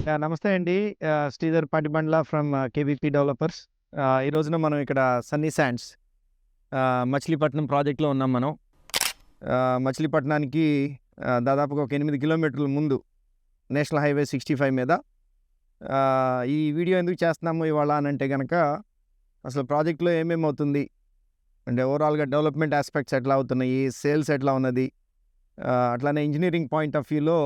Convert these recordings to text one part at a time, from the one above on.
నమస్తే అండి. Sridhar Patibandla from KVP developers. ఈ రోజున మనం ఇక్కడ సన్నీ శాండ్స్ మచిలీపట్నం ప్రాజెక్ట్‌లో ఉన్నాం మనం. మచిలీపట్నానికి దాదాపుగా ఒక 8 కిలోమీటర్ల ముందు నేషనల్ హైవే 65 మీద. ఈ వీడియో ఎందుకు చేస్తున్నాము ఇవాళ అనంటే గనక, అసలు ప్రాజెక్ట్‌లో ఏమేమవుతుంది, అంటే ఓవరాల్‌గా డెవలప్‌మెంట్ ఆస్పెక్ట్స్ ఎట్లా అవుతున్నాయి, సేల్స్ ఎట్లా ఉన్నది, అట్లానే ఇంజినీరింగ్ పాయింట్ ఆఫ్ వ్యూలో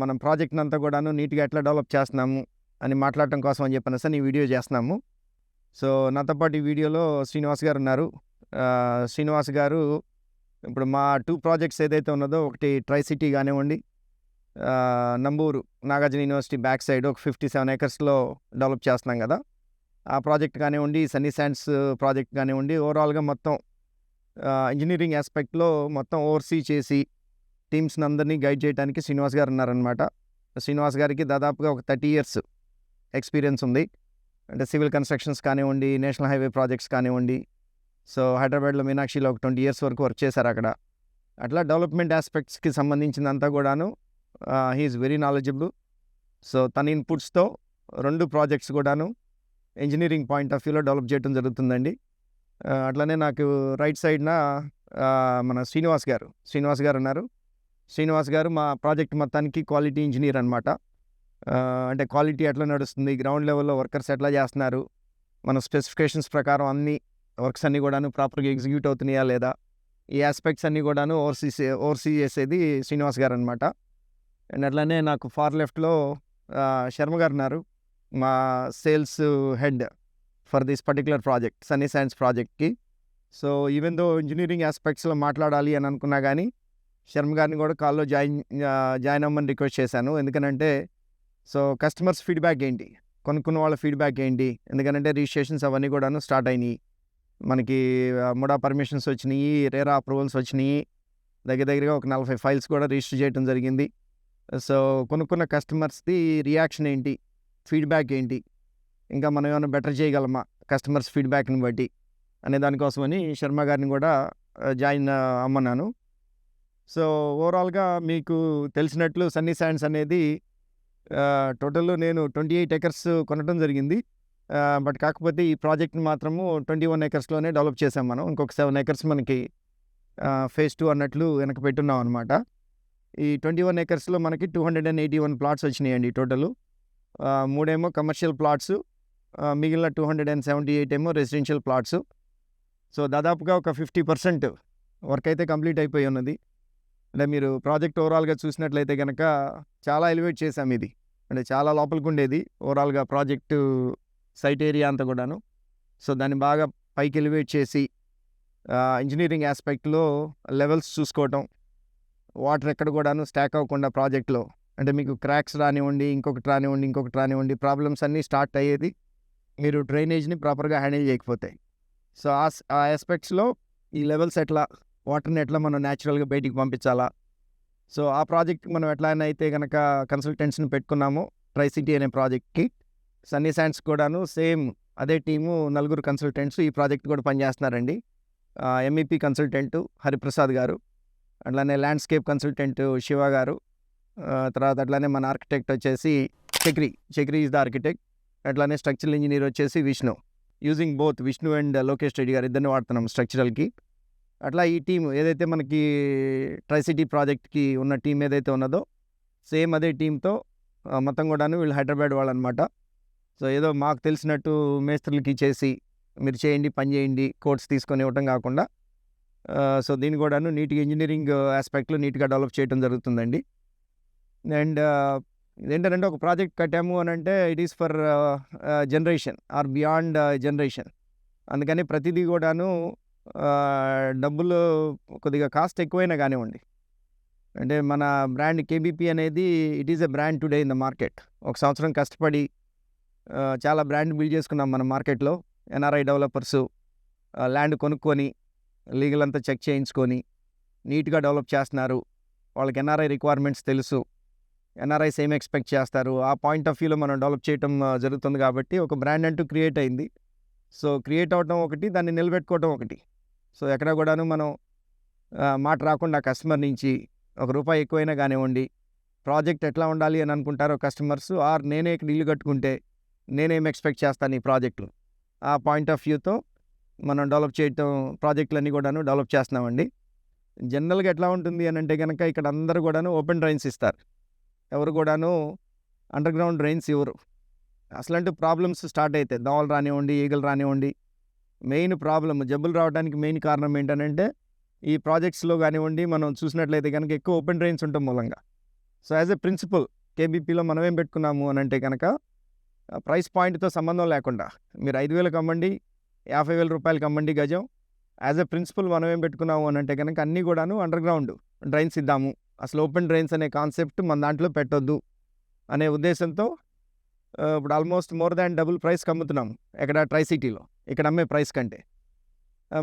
మనం ప్రాజెక్ట్‌ని అంతా కూడాను నీట్‌గా ఎట్లా డెవలప్ చేస్తున్నాము అని మాట్లాడటం కోసం అని చెప్పనేసి ఈ వీడియో చేస్తున్నాము. సో నాతో పాటు ఈ వీడియోలో శ్రీనివాస్ గారు ఉన్నారు. శ్రీనివాస్ గారు ఇప్పుడు మా 2 ప్రాజెక్ట్స్ ఏదైతే ఉన్నదో, ఒకటి ట్రై సిటీ కానివ్వండి, Namburu Nagarjuna university back side ఒక 57 ఏకర్స్‌లో డెవలప్ చేస్తున్నాం కదా. ఆ ప్రాజెక్ట్ కానివ్వండి, సన్నీ శాండ్స్ ప్రాజెక్ట్ కానివ్వండి, ఓవరాల్‌గా మొత్తం ఇంజినీరింగ్ ఆస్పెక్ట్‌లో మొత్తం ఓవర్సీ చేసి టీమ్స్‌ని అందరినీ గైడ్ చేయడానికి శ్రీనివాస్ గారు ఉన్నారనమాట. శ్రీనివాస్ గారికి దాదాపుగా ఒక 30 ఇయర్స్ ఎక్స్పీరియన్స్ ఉంది. అంటే సివిల్ కన్స్ట్రక్షన్స్ కానివ్వండి, నేషనల్ హైవే ప్రాజెక్ట్స్ కానివ్వండి. సో హైదరాబాద్లో మీనాక్షిలో ఒక 20 ఇయర్స్ వరకు వర్క్ చేశారు అక్కడ. అట్లా డెవలప్మెంట్ ఆస్పెక్ట్స్కి సంబంధించిందంతా కూడాను he is very knowledgeable. So తన ఇన్పుట్స్తో 2 ప్రాజెక్ట్స్ కూడాను ఇంజనీరింగ్ పాయింట్ ఆఫ్ వ్యూలో డెవలప్ చేయడం జరుగుతుందండి. అట్లనే నాకు రైట్ సైడ్న మన శ్రీనివాస్ గారు ఉన్నారు. శ్రీనివాస్ గారు మా ప్రాజెక్ట్ మొత్తానికి క్వాలిటీ ఇంజనీర్ అనమాట. అంటే క్వాలిటీ ఎట్లా నడుస్తుంది, గ్రౌండ్ లెవెల్లో వర్కర్స్ ఎట్లా చేస్తున్నారు, మన స్పెసిఫికేషన్స్ ప్రకారం అన్ని వర్క్స్ అన్నీ కూడాను ప్రాపర్గా ఎగ్జిక్యూట్ అవుతున్నాయా లేదా, ఈ ఆస్పెక్ట్స్ అన్నీ కూడాను ఓవర్సీ చేసేది శ్రీనివాస్ గారు అనమాట. అండ్ అట్లానే నాకు ఫార్ లెఫ్ట్లో శర్మ గారు ఉన్నారు, మా sales head for this particular project, Sunny sands ప్రాజెక్ట్కి. సో ఈవెన్ దో ఇంజనీరింగ్ ఆస్పెక్ట్స్లో మాట్లాడాలి అని అనుకున్నా కానీ శర్మ గారిని కూడా కాల్లో జాయిన్ అవ్వమని రిక్వెస్ట్ చేశాను. ఎందుకనంటే సో కస్టమర్స్ ఫీడ్బ్యాక్ ఏంటి, కొనుక్కున్న వాళ్ళ ఫీడ్బ్యాక్ ఏంటి, ఎందుకంటే రిజిస్ట్రేషన్స్ అవన్నీ కూడాను స్టార్ట్ అయినాయి. మనకి ముడా పర్మిషన్స్ వచ్చినాయి, రేరా అప్రూవల్స్ వచ్చినాయి. దగ్గరగా ఒక 40 ఫైల్స్ కూడా రిజిస్టర్ చేయడం జరిగింది. సో కొనుక్కున్న కస్టమర్స్ది రియాక్షన్ ఏంటి, ఫీడ్బ్యాక్ ఏంటి, ఇంకా మనం ఏమైనా బెటర్ చేయగలమా కస్టమర్స్ ఫీడ్బ్యాక్ని బట్టి అనే దానికోసమని శర్మ గారిని కూడా జాయిన్ అమ్మన్నాను. సో ఓవరాల్గా మీకు తెలిసినట్లు సన్నీ శాండ్స్ అనేది టోటల్ నేను 28 ఎకర్స్ కొనడం జరిగింది. బట్ కాకపోతే ఈ ప్రాజెక్ట్ని మాత్రము 21 ఎకర్స్లోనే డెవలప్ చేసాం మనం. ఇంకొక 7 ఎకర్స్ మనకి ఫేజ్ 2 అన్నట్లు వెనక పెట్టున్నాం అనమాట. ఈ 21 ఎకర్స్లో మనకి 281 ప్లాట్స్ వచ్చినాయండి టోటలు. 3 ఏమో కమర్షియల్ ప్లాట్స్, మిగిలిన 278 ఏమో రెసిడెన్షియల్ ప్లాట్స్. సో దాదాపుగా ఒక 50% వర్క్ అయితే కంప్లీట్ అయిపోయి ఉన్నది. అంటే మీరు ప్రాజెక్ట్ ఓవరాల్గా చూసినట్లయితే కనుక చాలా ఎలివేట్ చేసాం ఇది. అంటే చాలా లోపలికి ఉండేది ఓవరాల్గా ప్రాజెక్టు సైట్ ఏరియా అంతా కూడాను. సో దాన్ని బాగా పైకి ఎలివేట్ చేసి ఇంజనీరింగ్ ఆస్పెక్ట్లో లెవెల్స్ చూసుకోవటం, వాటర్ ఎక్కడ కూడాను స్టాక్ అవ్వకుండా ప్రాజెక్ట్లో, అంటే మీకు క్రాక్స్ రానివ్వండి, ఇంకొకటి రానివ్వండి, ప్రాబ్లమ్స్ అన్నీ స్టార్ట్ అయ్యేది మీరు డ్రైనేజ్ని ప్రాపర్గా హ్యాండిల్ చేయకపోతే. సో ఆ ఆస్పెక్ట్స్లో ఈ లెవెల్స్ ఎట్లా, వాటర్ని ఎట్లా మనం న్యాచురల్గా బయటికి పంపించాలా, సో ఆ ప్రాజెక్ట్ మనం ఎట్లా అయితే కనుక కన్సల్టెంట్స్ని పెట్టుకున్నామో ట్రై సిటీ అనే ప్రాజెక్ట్కి, సన్నీ శాండ్స్ కూడాను సేమ్ అదే టీము 4 కన్సల్టెంట్స్ ఈ ప్రాజెక్ట్ కూడా పనిచేస్తున్నారండి. ఎంఈపీ కన్సల్టెంట్ హరిప్రసాద్ గారు, అట్లానే ల్యాండ్స్కేప్ కన్సల్టెంట్ శివ గారు, తర్వాత అట్లానే మన ఆర్కిటెక్ట్ వచ్చేసి చక్రి ఈజ్ ద ఆర్కిటెక్ట్, అట్లానే స్ట్రక్చరల్ ఇంజనీర్ వచ్చేసి Vishnu. Using both Vishnu and Lokesh Reddy గారు ఇద్దరిని వాడుతున్నాం స్ట్రక్చరల్కి. అట్లా ఈ టీం ఏదైతే మనకి ట్రై సిటీ ప్రాజెక్ట్కి ఉన్న టీం ఏదైతే ఉన్నదో సేమ్ అదే టీంతో మొత్తం కూడాను వీళ్ళు హైదరాబాద్ వాళ్ళు అనమాట. సో ఏదో మాకు తెలిసినట్టు మేస్త్రులకి ఇచ్చేసి మీరు చేయండి, పని చేయండి, కోడ్స్ తీసుకొని ఇవ్వటం కాకుండా సో దీన్ని కూడాను నీట్గా ఇంజనీరింగ్ ఆస్పెక్ట్లో నీట్గా డెవలప్ చేయడం జరుగుతుందండి. అండ్ ఏంటంటే ఒక ప్రాజెక్ట్ కట్టాము అని అంటే it is for generation or beyond generation. అందుకని ప్రతిదీ కూడాను డబ్బులు కొద్దిగా కాస్ట్ ఎక్కువైనా కానివ్వండి, అంటే మన బ్రాండ్ కేబీపీ అనేది it is a brand today in the market. ఒక సంవత్సరం కష్టపడి చాలా బ్రాండ్ బిల్డ్ చేసుకున్నాం మన మార్కెట్లో. ఎన్ఆర్ఐ డెవలపర్సు ల్యాండ్ కొనుక్కొని లీగల్ అంతా చెక్ చేయించుకొని నీట్గా డెవలప్ చేస్తున్నారు. వాళ్ళకి ఎన్ఆర్ఐ రిక్వైర్మెంట్స్ తెలుసు, ఎన్ఆర్ఐస్ ఏం ఎక్స్పెక్ట్ చేస్తారు, ఆ పాయింట్ ఆఫ్ వ్యూలో మనం డెవలప్ చేయడం జరుగుతుంది. కాబట్టి ఒక బ్రాండ్ అంటూ క్రియేట్ అయింది. సో క్రియేట్ అవడం ఒకటి, దాన్ని నిలబెట్టుకోవడం ఒకటి. సో ఎక్కడ కూడాను మనం మాట రాకుండా కస్టమర్ నుంచి ఒక రూపాయి ఎక్కువైనా కానివ్వండి, ప్రాజెక్ట్ ఎట్లా ఉండాలి అని అనుకుంటారో కస్టమర్స్, ఆర్ నేనే ఇక్కడ ఇల్లు కట్టుకుంటే నేనేం ఎక్స్పెక్ట్ చేస్తాను ఈ ప్రాజెక్టులు, ఆ పాయింట్ ఆఫ్ వ్యూతో మనం డెవలప్ చేయటం ప్రాజెక్టులన్నీ కూడాను డెవలప్ చేస్తున్నామండి. జనరల్గా ఎట్లా ఉంటుంది అని అంటే కనుక ఇక్కడ అందరూ కూడాను ఓపెన్ డ్రైన్స్ ఇస్తారు, ఎవరు కూడాను అండర్ గ్రౌండ్ డ్రైన్స్ ఇవ్వరు. అసలంటూ ప్రాబ్లమ్స్ స్టార్ట్ అవుతాయి, దోమలు రానివ్వండి, ఈగలు రానివ్వండి. మెయిన్ ప్రాబ్లమ్ జబ్బులు రావడానికి మెయిన్ కారణం ఏంటనంటే ఈ ప్రాజెక్ట్స్లో కానివ్వండి మనం చూసినట్లయితే కనుక ఎక్కువ ఓపెన్ డ్రైన్స్ ఉండటం మూలంగా. సో యాజ్ ఎ ప్రిన్సిపల్ కేబీపీలో మనం ఏం పెట్టుకున్నాము అని అంటే కనుక ప్రైస్ పాయింట్తో సంబంధం లేకుండా మీరు 5,000 అమ్మండి, 50,000 రూపాయలకి అమ్మండి గజం, యాజ్ ఎ ప్రిన్సిపల్ మనం ఏం పెట్టుకున్నాము అని అంటే కనుక అన్నీ కూడాను అండర్ గ్రౌండ్ డ్రైన్స్ ఇద్దాము, అసలు ఓపెన్ డ్రైన్స్ అనే కాన్సెప్ట్ మన దాంట్లో పెట్టొద్దు అనే ఉద్దేశంతో ఇప్పుడు ఆల్మోస్ట్ మోర్ దాన్ డబుల్ ప్రైస్కి అమ్ముతున్నాము ఎక్కడ ట్రై సిటీలో, ఇక్కడ అమ్మే ప్రైస్ కంటే.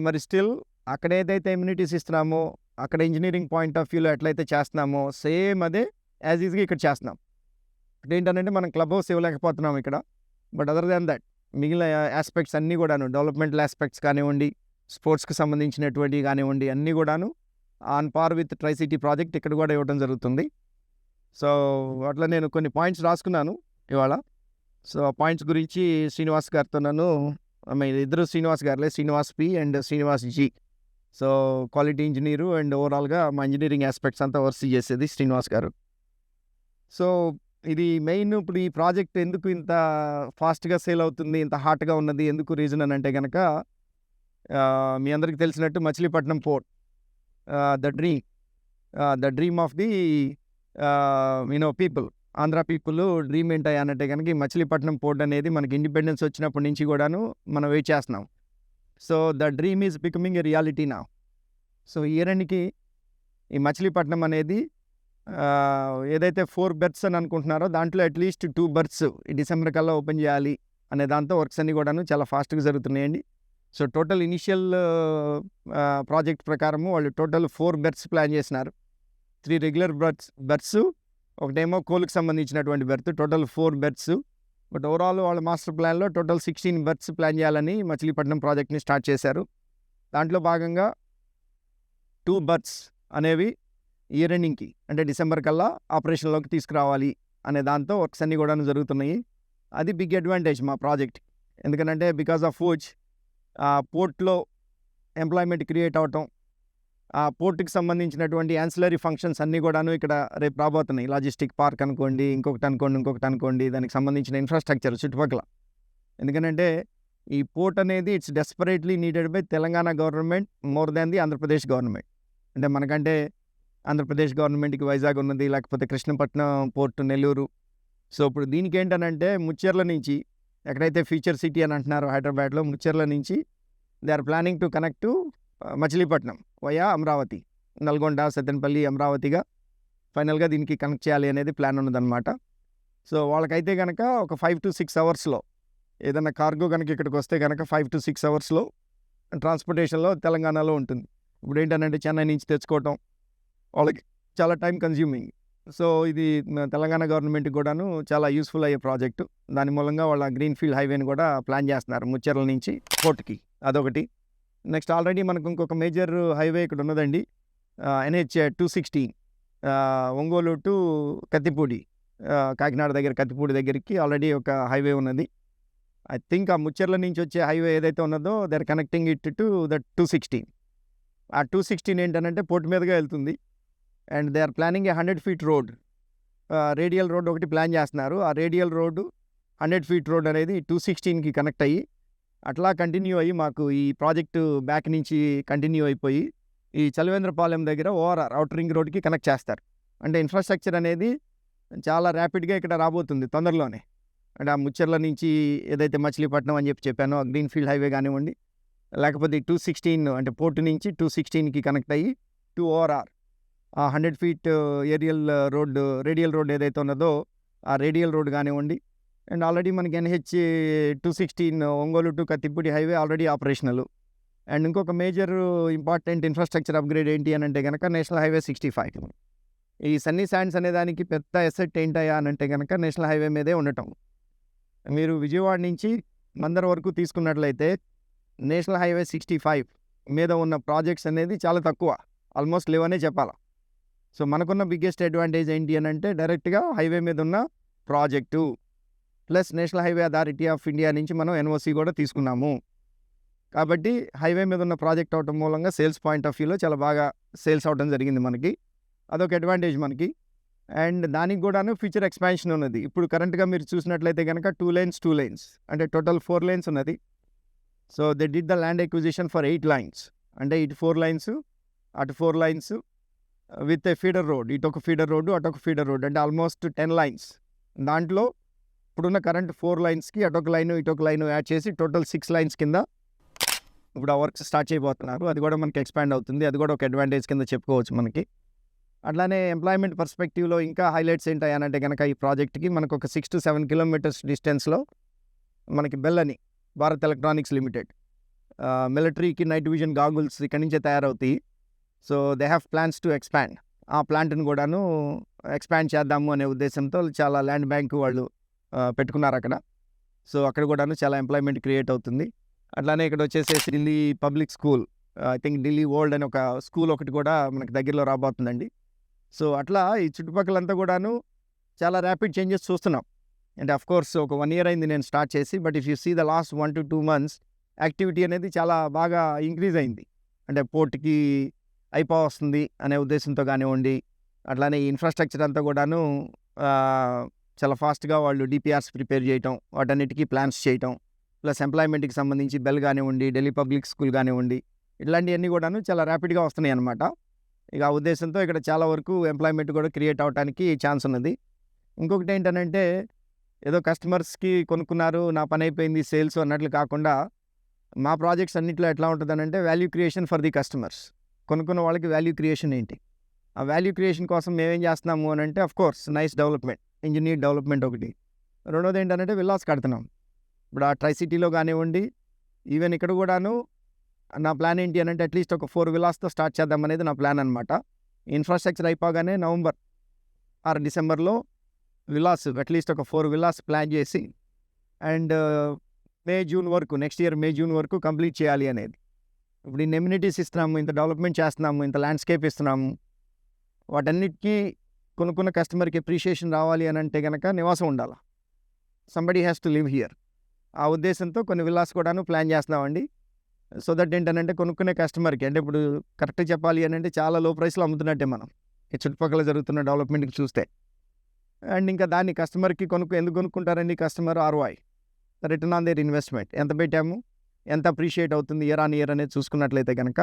మరి స్టిల్ అక్కడ ఏదైతే ఇమ్యూనిటీస్ ఇస్తున్నామో, అక్కడ ఇంజనీరింగ్ పాయింట్ ఆఫ్ వ్యూలో ఎట్లయితే చేస్తున్నామో సేమ్ అదే యాజ్ ఈజ్గా ఇక్కడ చేస్తున్నాం. ఏంటంటే మనం క్లబ్ హౌస్ ఇవ్వలేకపోతున్నాం ఇక్కడ, బట్ అదర్ దాన్ దట్ మిగిలిన ఆస్పెక్ట్స్ అన్నీ కూడాను, డెవలప్మెంటల్ ఆస్పెక్ట్స్ కానివ్వండి, స్పోర్ట్స్కి సంబంధించినటువంటి కానివ్వండి, అన్నీ కూడాను on par with try city project ఇక్కడ కూడా ఇవ్వడం జరుగుతుంది. సో అట్లా నేను కొన్ని పాయింట్స్ రాసుకున్నాను ఇవాళ. సో ఆ పాయింట్స్ గురించి శ్రీనివాస్ గారితో నన్ను ఇద్దరు శ్రీనివాస్ గారులే, Srinivas P and Srinivas G. So quality engineer and ఓవరాల్గా మా ఇంజనీరింగ్ ఆస్పెక్ట్స్ అంతా ఓవర్సీ చేసేది శ్రీనివాస్ గారు. సో ఇది మెయిన్ ఇప్పుడు ఈ ప్రాజెక్ట్ ఎందుకు ఇంత ఫాస్ట్గా సేల్ అవుతుంది, ఇంత హాట్గా ఉన్నది, ఎందుకు రీజన్ అని అంటే కనుక మీ అందరికీ తెలిసినట్టు Machilipatnam port the dream of the people, Andhra people dream ఏంటయ్యా అంటే కనుక ఈ మచిలీపట్నం పోర్ట్ అనేది మనకి ఇండిపెండెన్స్ వచ్చినప్పటి నుంచి కూడాను మనం వెయిట్ చేస్తున్నాం. So the dream is becoming a reality నా. సో ఇయర్కి ఈ మచిలీపట్నం అనేది ఏదైతే 4 berths అని అనుకుంటున్నారో దాంట్లో అట్లీస్ట్ 2 berths ఈ డిసెంబర్ కల్లా ఓపెన్ చేయాలి అనే దాంతో వర్క్స్ అన్నీ కూడాను చాలా ఫాస్ట్గా జరుగుతున్నాయండి. సో టోటల్ ఇనిషియల్ ప్రాజెక్ట్ ప్రకారము వాళ్ళు టోటల్ 4 berths ప్లాన్ చేసినారు. 3 రెగ్యులర్ berths, ఒకటేమో కోల్కి సంబంధించినటువంటి berth, total 4 berths. But overall వాళ్ళ మాస్టర్ ప్లాన్లో టోటల్ 16 berths ప్లాన్ చేయాలని మచిలీపట్నం ప్రాజెక్ట్ని స్టార్ట్ చేశారు. దాంట్లో భాగంగా 2 berths అనేవి ఇయర్ ఎండింగ్కి అంటే డిసెంబర్ కల్లా ఆపరేషన్లోకి తీసుకురావాలి అనే దాంతో వర్క్స్ అన్నీ కూడా జరుగుతున్నాయి. అది బిగ్ అడ్వాంటేజ్ మా ప్రాజెక్ట్, ఎందుకంటే బికాస్ ఆఫ్ విచ్ పోర్ట్లో ఎంప్లాయ్మెంట్ క్రియేట్ అవటం, ఆ పోర్టుకి సంబంధించినటువంటి యాన్సిలరీ ఫంక్షన్స్ అన్నీ కూడాను ఇక్కడ రేపు రాబోతున్నాయి. లాజిస్టిక్ పార్క్ అనుకోండి, ఇంకొకటి అనుకోండి, దానికి సంబంధించిన ఇన్ఫ్రాస్ట్రక్చర్ చుట్టుపక్కల. ఎందుకంటే ఈ పోర్ట్ అనేది it's desperately needed by Telangana government more than the Andhra Pradesh government. అంటే మనకంటే ఆంధ్రప్రదేశ్ గవర్నమెంట్కి వైజాగ్ ఉన్నది, లేకపోతే కృష్ణపట్నం పోర్టు నెల్లూరు. సో ఇప్పుడు దీనికి ఏంటనంటే ముచ్చెర్ల నుంచి ఎక్కడైతే ఫ్యూచర్ సిటీ అని అంటున్నారో హైదరాబాద్లో, ముచ్చెర్ల నుంచి they are planning to connect to Machilipatnam via Amaravati, Nalgonda, Sattenapalli, అమరావతిగా ఫైనల్గా దీనికి కనెక్ట్ చేయాలి అనేది ప్లాన్ ఉన్నదన్నమాట. సో వాళ్ళకైతే కనుక ఒక 5 to 6 అవర్స్లో ఏదైనా కార్గో కనుక ఇక్కడికి వస్తే కనుక 5 to 6 అవర్స్లో ట్రాన్స్పోర్టేషన్లో తెలంగాణలో ఉంటుంది. ఇప్పుడు ఏంటంటే చెన్నై నుంచి తెచ్చుకోవటం వాళ్ళకి చాలా టైం కన్జ్యూమింగ్. సో ఇది తెలంగాణ గవర్నమెంట్కి కూడాను చాలా యూస్ఫుల్ అయ్యే ప్రాజెక్టు. దాని మూలంగా వాళ్ళ గ్రీన్ఫీల్డ్ హైవేని కూడా ప్లాన్ చేస్తున్నారు ముచ్చెర్ల నుంచి పోర్టుకి, అదొకటి. నెక్స్ట్ ఆల్రెడీ మనకు ఇంకొక మేజర్ హైవే ఇక్కడ ఉన్నదండి, NH 260 ఒంగోలు టు కత్తిపూడి, కాకినాడ దగ్గర కత్తిపూడి దగ్గరికి ఆల్రెడీ ఒక హైవే ఉన్నది. ఐ థింక్ ఆ ముచ్చెర్ల నుంచి వచ్చే హైవే ఏదైతే ఉన్నదో they are connecting it to the 216. ఆ 216 ఏంటంటే పోర్టు మీదుగా వెళ్తుంది. And they are planning a 100 feet road, radial road ఒకటి ప్లాన్ చేస్తున్నారు. ఆ రేడియల్ రోడ్డు 100 feet రోడ్ అనేది 216కి కనెక్ట్ అయ్యి అట్లా కంటిన్యూ అయ్యి మాకు ఈ ప్రాజెక్టు బ్యాక్ నుంచి కంటిన్యూ అయిపోయి ఈ చలివేంద్రపాలెం దగ్గర ORR అవుటర్ రింగ్ రోడ్కి కనెక్ట్ చేస్తారు. అంటే ఇన్ఫ్రాస్ట్రక్చర్ అనేది చాలా ర్యాపిడ్గా ఇక్కడ రాబోతుంది తొందరలోనే. అంటే ఆ ముచ్చెర్ల నుంచి ఏదైతే మచిలీపట్నం అని చెప్పానో ఆ గ్రీన్ఫీల్డ్ హైవే కానివ్వండి, లేకపోతే 216 అంటే పోర్టు నుంచి 216కి కనెక్ట్ అయ్యి టు ORR ఆ 100 feet రేడియల్ రోడ్ ఏదైతే ఉన్నదో ఆ రేడియల్ రోడ్ కానివ్వండి. అండ్ ఆల్రెడీ మనకి NH 216 Ongole to Kathipudi highway already operational. And ఇంకొక మేజర్ ఇంపార్టెంట్ ఇన్ఫ్రాస్ట్రక్చర్ అప్గ్రేడ్ ఏంటి అని అంటే కనుక నేషనల్ హైవే 65. ఈ సన్నీ శాండ్స్ అనే దానికి పెద్ద ఎసెట్ ఏంటయ్యా అని అంటే కనుక నేషనల్ హైవే మీదే ఉండటం. మీరు విజయవాడ నుంచి మందర్ వరకు తీసుకున్నట్లయితే నేషనల్ హైవే 65 మీద ఉన్న ప్రాజెక్ట్స్ అనేది చాలా తక్కువ, ఆల్మోస్ట్ లేవనే చెప్పాలి. సో మనకున్న బిగ్గెస్ట్ అడ్వాంటేజ్ ఏంటి అని అంటే డైరెక్ట్గా హైవే మీద ఉన్న project plus national highway authority of India నుంచి మనం ఎన్ఓసి కూడా తీసుకున్నాము. కాబట్టి హైవే మీద ఉన్న ప్రాజెక్ట్ అవటం మూలంగా సేల్స్ పాయింట్ ఆఫ్ వ్యూలో చాలా బాగా సేల్స్ అవడం జరిగింది మనకి. అదొక అడ్వాంటేజ్ మనకి. అండ్ దానికి కూడాను ఫ్యూచర్ ఎక్స్పాన్షన్ ఉన్నది. ఇప్పుడు కరెంట్గా మీరు చూసినట్లయితే కనుక 2 lanes అంటే టోటల్ 4 lanes ఉన్నది. So they did the land acquisition for 8 lines. అంటే ఇటు 4 lines అటు 4 lines with a feeder road, ఇటు ఒక ఫీడర్ రోడ్డు అటొక ఫీడర్ రోడ్, అంటే ఆల్మోస్ట్ 10 lines. దాంట్లో ఇప్పుడున్న కరెంట్ 4 linesకి అటొక లైను ఇటొక లైను యాడ్ చేసి టోటల్ 6 lines కింద ఇప్పుడు ఆ వర్క్ స్టార్ట్ చేయబోతున్నారు. అది కూడా మనకి ఎక్స్పాండ్ అవుతుంది. అది కూడా ఒక అడ్వాంటేజ్ కింద చెప్పుకోవచ్చు మనకి. అట్లానే ఎంప్లాయ్మెంట్ పర్స్పెక్టివ్లో ఇంకా హైలైట్స్ ఏంటంటే కనుక ఈ ప్రాజెక్ట్కి మనకు ఒక 6 to 7 kilometers డిస్టెన్స్లో మనకి బెల్ అని భారత్ ఎలక్ట్రానిక్స్ లిమిటెడ్ మిలిటరీకి నైట్ విజన్ గాగుల్స్ ఇక్కడి నుంచే తయారవుతాయి. So they have plans to expand. ఆ ప్లాంట్ని కూడాను ఎక్స్పాండ్ చేద్దాము అనే ఉద్దేశంతో చాలా ల్యాండ్ బ్యాంక్ వాళ్ళు పెట్టుకున్నారు అక్కడ. సో అక్కడ కూడాను చాలా ఎంప్లాయ్మెంట్ క్రియేట్ అవుతుంది. అట్లానే ఇక్కడ వచ్చేసేసి Delhi public school, I think Delhi world అని ఒక స్కూల్ ఒకటి కూడా మనకి దగ్గరలో రాబోతుందండి. సో అట్లా ఈ చుట్టుపక్కలంతా కూడాను చాలా ర్యాపిడ్ చేంజెస్ చూస్తున్నాం. అంటే అఫ్కోర్స్ ఒక 1 year అయింది నేను స్టార్ట్ చేసి. But if you see the last 1 to 2 months activity అనేది చాలా బాగా ఇంక్రీజ్ అయింది. అంటే పోర్ట్కి అయిపోవస్తుంది అనే ఉద్దేశంతో కానివ్వండి, అట్లానే ఈ ఇన్ఫ్రాస్ట్రక్చర్ అంతా కూడాను చాలా ఫాస్ట్గా వాళ్ళు డిపిఆర్స్ ప్రిపేర్ చేయటం, వాటన్నిటికీ ప్లాన్స్ చేయటం, ప్లస్ ఎంప్లాయ్మెంట్కి సంబంధించి బెల్ కానివ్వండి, ఢిల్లీ పబ్లిక్ స్కూల్ కానివ్వండి, ఇట్లాంటివన్నీ కూడాను చాలా ర్యాపిడ్గా వస్తున్నాయి అన్నమాట. ఇక ఆ ఉద్దేశంతో ఇక్కడ చాలా వరకు ఎంప్లాయ్మెంట్ కూడా క్రియేట్ అవడానికి ఛాన్స్ ఉన్నది. ఇంకొకటి ఏంటంటే ఏదో కస్టమర్స్కి కొనుక్కున్నారు నా పని అయిపోయింది సేల్స్ అన్నట్లు కాకుండా మా ప్రాజెక్ట్స్ అన్నింటిలో ఎట్లా ఉంటుందనంటే value creation for the customers. కొనుక్కున్న వాళ్ళకి వాల్యూ క్రియేషన్ ఏంటి, ఆ వాల్యూ క్రియేషన్ కోసం మేమేం చేస్తున్నాము అని అంటే of course nice development, engineer development ఒకటి. రెండోది ఏంటంటే విల్లాస్ కడుతున్నాం. ఇప్పుడు ఆ ట్రై సిటీలో కానివ్వండి, ఈవెన్ ఇక్కడ కూడాను నా ప్లాన్ ఏంటి అని అంటే అట్లీస్ట్ ఒక 4 villasతో స్టార్ట్ చేద్దాం అనేది నా ప్లాన్ అనమాట. ఇన్ఫ్రాస్ట్రక్చర్ అయిపోగానే నవంబర్ ఆర్ డిసెంబర్లో విల్లాస్ అట్లీస్ట్ ఒక 4 villas ప్లాన్ చేసి అండ్ May-June వరకు, నెక్స్ట్ ఇయర్ May-June వరకు కంప్లీట్ చేయాలి అనేది. ఇప్పుడు ఇన్ని ఎమ్యూనిటీస్ ఇస్తున్నాము, ఇంత డెవలప్మెంట్ చేస్తున్నాము, ఇంత ల్యాండ్స్కేప్ ఇస్తున్నాము, వాటన్నిటికీ కొనుక్కున్న కస్టమర్కి అప్రిషియేషన్ రావాలి అని అంటే కనుక నివాసం ఉండాలి. Somebody has to live here. ఆ ఉద్దేశంతో కొన్ని విల్లాస్ కూడాను ప్లాన్ చేస్తున్నామండి. సో దట్ ఏంటంటే కొనుక్కునే కస్టమర్కి, అంటే ఇప్పుడు కరెక్ట్గా చెప్పాలి అని అంటే చాలా లో ప్రైస్లో అమ్ముతున్నట్టే మనం ఈ చుట్టుపక్కల జరుగుతున్న డెవలప్మెంట్కి చూస్తే. అండ్ ఇంకా దాన్ని కస్టమర్కి ఎందుకు కొనుక్కుంటారండి customer? ROI, return on their investment. ఎంత పెట్టాము, ఎంత అప్రిషియేట్ అవుతుంది ఇయర్ ఆన్ ఇయర్ అనేది చూసుకున్నట్లయితే కనుక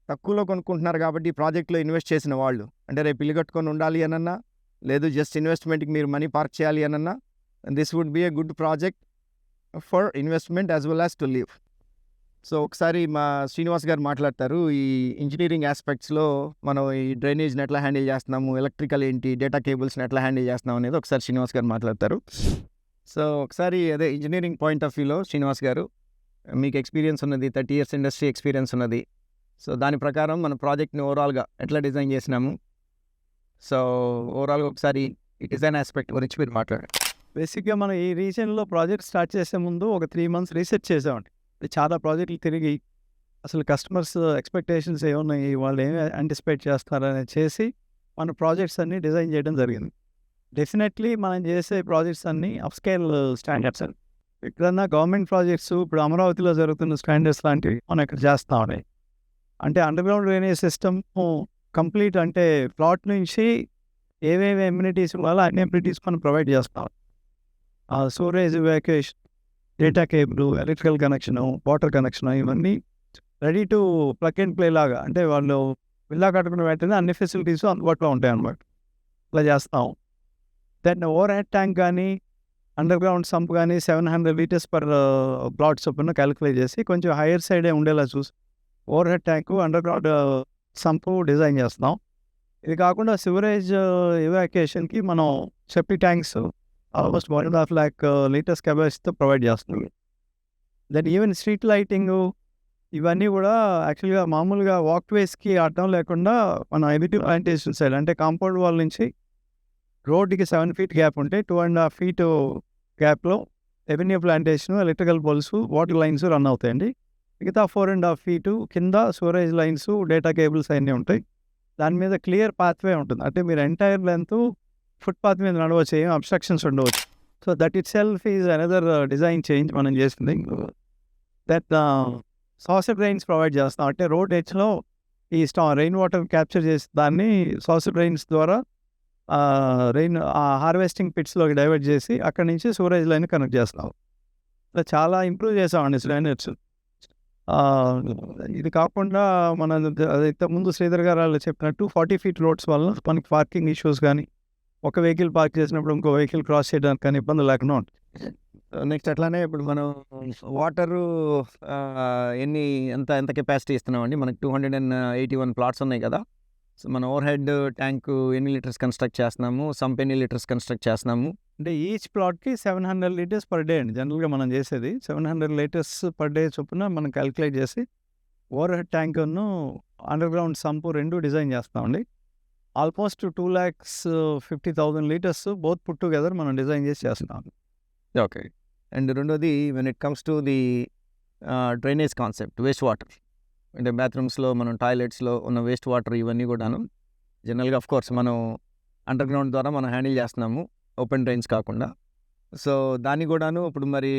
తక్కువలో కొనుక్కుంటున్నారు. కాబట్టి ఈ ప్రాజెక్ట్లో ఇన్వెస్ట్ చేసిన వాళ్ళు, అంటే రేపు ఇల్లు కట్టుకొని ఉండాలి అనన్నా, లేదు జస్ట్ ఇన్వెస్ట్మెంట్కి మీరు మనీ పార్క్ చేయాలి అనన్నా, this would be a good project for investment as well as to live. So ఒకసారి మా శ్రీనివాస్ గారు మాట్లాడతారు ఈ ఇంజనీరింగ్ ఆస్పెక్ట్స్లో మనం ఈ డ్రైనేజ్ని ఎట్లా హ్యాండిల్ చేస్తున్నాము, ఎలక్ట్రికల్ ఏంటి, డేటా కేబుల్స్ని ఎట్లా హ్యాండిల్ చేస్తున్నాం అనేది ఒకసారి శ్రీనివాస్ గారు మాట్లాడతారు. సో ఒకసారి అదే ఇంజనీరింగ్ పాయింట్ ఆఫ్ వ్యూలో శ్రీనివాస్ గారు, మీకు ఎక్స్పీరియన్స్ ఉన్నది, 30 years ఇండస్ట్రీ ఎక్స్పీరియన్స్ ఉన్నది. సో దాని ప్రకారం మన ప్రాజెక్ట్ని ఓవరాల్గా ఎట్లా డిజైన్ చేసినాము, సో ఓవరాల్గా ఒకసారి ఈ డిజైన్ ఆస్పెక్ట్ గురించి మీరు మాట్లాడండి. బేసిక్గా మనం ఈ రీజన్లో ప్రాజెక్ట్ స్టార్ట్ చేసే ముందు ఒక 3 months రీసెర్చ్ చేసామండి. చాలా ప్రాజెక్టులు తిరిగి అసలు కస్టమర్స్ ఎక్స్పెక్టేషన్స్ ఏమున్నాయి, వాళ్ళు ఏమి యాంటిసిపేట్ చేస్తారని చేసి మన ప్రాజెక్ట్స్ అన్నీ డిజైన్ చేయడం జరిగింది. డెఫినెట్లీ మనం చేసే ప్రాజెక్ట్స్ అన్నీ అప్స్కేల్ స్టాండర్డ్స్ అండి. ఎక్కడన్నా గవర్నమెంట్ ప్రాజెక్ట్స్ ఇప్పుడు అమరావతిలో జరుగుతున్న స్టాండర్డ్స్ లాంటివి మనం ఇక్కడ చేస్తా ఉన్నాయి. అంటే అండర్గ్రౌండ్ డ్రైనేజ్ సిస్టమ్ కంప్లీట్, అంటే ప్లాట్ నుంచి ఏవేవి ఎమ్యూనిటీస్ ఇవ్వాలో అన్ని ఎమ్యూనిటీస్ మనం ప్రొవైడ్ చేస్తాం. Storage, evacuation, data cable, electrical connection, water connection, ఇవన్నీ ready to plug and play లాగా, అంటే వాళ్ళు విల్లా కట్టుకున్న వెంటనే అన్ని ఫెసిలిటీస్ అందుబాటులో ఉంటాయి అన్నమాట. ఇలా చేస్తాం. దెన్ ఓవర్ హెడ్ ట్యాంక్ కానీ అండర్ గ్రౌండ్ సంప్ కానీ 700 liters per ప్లాట్ చొప్పున క్యాలిక్యులేట్ చేసి కొంచెం హైయర్ సైడే ఉండేలా చూసి over head tank, under ground sump design చేస్తాం. ఇది కాకుండా సివరేజ్ ఎవాక్యుయేషన్కి మనం septic tanks almost 1.5 lakh liters కెపాసిటీతో ప్రొవైడ్ చేస్తున్నాం. దెన్ ఈవెన్ స్ట్రీట్ లైటింగు ఇవన్నీ కూడా యాక్చువల్గా మామూలుగా వాక్వేస్కి అడ్డం లేకుండా మన ఎబిటివ్ ప్లాంటేషన్ సైడ్, అంటే కాంపౌండ్ వాల్ నుంచి రోడ్డుకి 7 feet గ్యాప్ ఉంటే 2.5 feet గ్యాప్లో avenue plantation, electrical poles, water lines run అవుతాయండి. మిగతా 4.5 feet కింద స్టోరేజ్ లైన్స్, డేటా కేబుల్స్ అన్నీ ఉంటాయి. దాని మీద క్లియర్ పాత్వే ఉంటుంది. అంటే మీరు ఎంటైర్ లెంత్ ఫుట్‌పాత్ మీద నడవచ్చు. ఏం అబ్‌స్ట్రక్షన్స్ ఉండవచ్చు. So, that it self is another design change మనం చేసింది. దట్ సాసర్ డ్రైన్స్ ప్రొవైడ్ చేస్తాం. అంటే రోడ్ ఎడ్జ్‌లో ఈ రెయిన్ వాటర్ క్యాప్చర్ చేసి దాన్ని సాసర్ డ్రైన్స్ ద్వారా హార్వెస్టింగ్ పిట్స్‌లోకి డైవర్ట్ చేసి అక్కడి నుంచి సూరేజ్ లైన్ కనెక్ట్ చేస్తాం. ఇలా చాలా ఇంప్రూవ్ చేసామండి స్టాండర్డ్స్. ఇది కాకుండా మన అది ఇంతకుముందు శ్రీధర్ గారు వాళ్ళు చెప్పినట్టు 40 ఫీట్ రోడ్స్ వల్ల మనకి పార్కింగ్ ఇష్యూస్ కానీ, ఒక వెహికల్ పార్క్ చేసినప్పుడు ఇంకో వెహికల్ క్రాస్ చేయడానికి కానీ ఇబ్బంది లేకుండా ఉంటుంది. నెక్స్ట్ అట్లానే ఇప్పుడు మనం వాటరు ఎంత కెపాసిటీ ఇస్తున్నామండి? మనకి 281 ప్లాట్స్ ఉన్నాయి కదా! సో, మన ఓవర్ హెడ్ ట్యాంకు ఎన్ని లీటర్స్ కన్స్ట్రక్ట్ చేస్తున్నాము? సంప్ ఎన్ని లీటర్స్ కన్స్ట్రక్ట్ చేస్తున్నాము? అంటే ఈచ్ ప్లాట్‌కి 700 లీటర్స్ పర్ డే అండి. జనరల్‌గా మనం చేసేది 700 లీటర్స్ పర్ డే చొప్పున మనం క్యాలిక్యులేట్ చేసి ఓవర్ హెడ్ ట్యాంకును, అండర్ గ్రౌండ్ సంపు 2 డిజైన్ చేస్తామండి. Almost 2,50,000 litres both put together మనం డిజైన్ చేసి చేస్తున్నాం. ఓకే. అండ్ రెండోది when it comes to the drainage concept, waste water. అంటే బాత్రూమ్స్‌లో మనం టాయిలెట్స్‌లో ఉన్న వేస్ట్ వాటర్ ఇవన్నీ కూడాను జనరల్‌గా ఆఫ్‌కోర్స్ మనం అండర్ గ్రౌండ్ ద్వారా మనం హ్యాండిల్ చేస్తున్నాము. ఓపెన్ డ్రైన్స్ కాకుండా. సో, దాన్ని కూడాను ఇప్పుడు మరి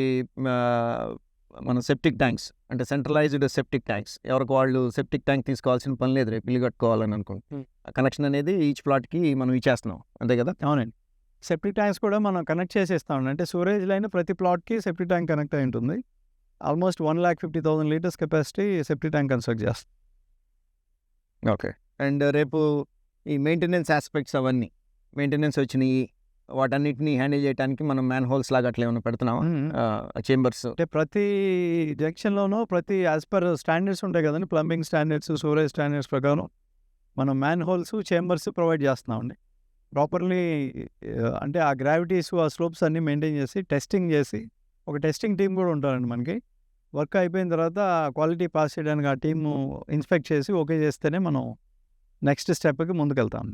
మన సెప్టిక్ ట్యాంక్స్ అంటే సెంట్రలైజ్డ్ సెప్టిక్ ట్యాంక్స్ ఎవరికి వాళ్ళు సెప్టిక్ ట్యాంక్ తీసుకోవాల్సిన పని లేదు రేపు ఇల్లు కట్టుకోవాలని అనుకుంటే. ఆ కనెక్షన్ అనేది ఈచ్ ప్లాట్‌కి మనం ఇచ్చేస్తున్నాం. అంతే కదా? అవునండి. సెప్టిక్ ట్యాంక్స్ కూడా మనం కనెక్ట్ చేసేస్తామండి. అంటే సూరేజ్ లైన్ ప్రతి ప్లాట్‌కి సెప్టిక్ ట్యాంక్ కనెక్ట్ అయి ఉంటుంది. Almost 1,50,000 litres capacity septic tank construct చేస్తాం. ఓకే. అండ్ రేపు ఈ మెయింటెనెన్స్ ఆస్పెక్ట్స్ అవన్నీ మెయింటెనెన్స్ వచ్చినాయి వాటన్నిటిని హ్యాండిల్ చేయడానికి మనం మ్యాన్ హోల్స్ లాగా అట్లా ఏమైనా పెడుతున్నామా? చేంబర్స్ అంటే ప్రతి జంక్షన్‌లోనూ యాజ్ పర్ స్టాండర్డ్స్ ఉంటాయి కదండీ! ప్లంబింగ్ స్టాండర్డ్స్, సూరేజ్ స్టాండర్డ్స్ ప్రకారం మనం మ్యాన్ హోల్స్, చేంబర్స్ ప్రొవైడ్ చేస్తున్నామండి. ప్రాపర్‌లీ అంటే ఆ గ్రావిటీస్, ఆ స్లోప్స్ అన్నీ మెయింటైన్ చేసి, టెస్టింగ్ చేసి, ఒక టెస్టింగ్ టీమ్ కూడా ఉంటారండి మనకి. వర్క్ అయిపోయిన తర్వాత క్వాలిటీ పాస్ చేయడానికి ఆ టీము ఇన్స్పెక్ట్ చేసి ఓకే చేస్తేనే మనం నెక్స్ట్ స్టెప్‌కి ముందుకెళ్తాం.